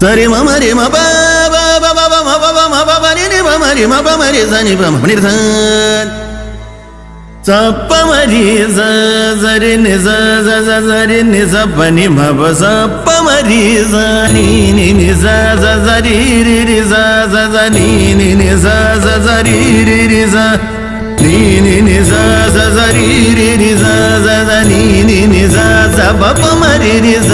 సరి మమరి మప మరి మప మరి సని పమరి సప్ప మరి సరి నిజ సరి నిజ పని మప సప్ప మరి సని నిజ సరి రి సని నిజ సరి రి సని నిజ సరి రి సని నిజ సప మరి రి స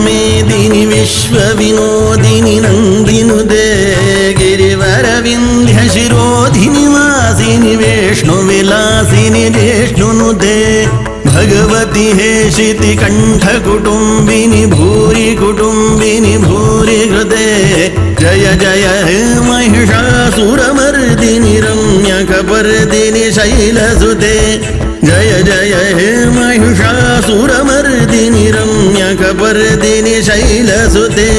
मेदिनि विश्व विनोदिनि नन्दिनुदे गिरिवर विन्ध्य शिरोधिनि वासिनि विष्णु विलासिनि विष्णुनुदे भगवति हेशिति कंठ कुटुम्बिनि भूरि हृदे जय जय हे महिषासुरमर्दिनि रम्यकपर्दिनि शैलसुते जय जय हे महिषासुरमर्दिनि रम्यकपर्दिनि शैलसुते।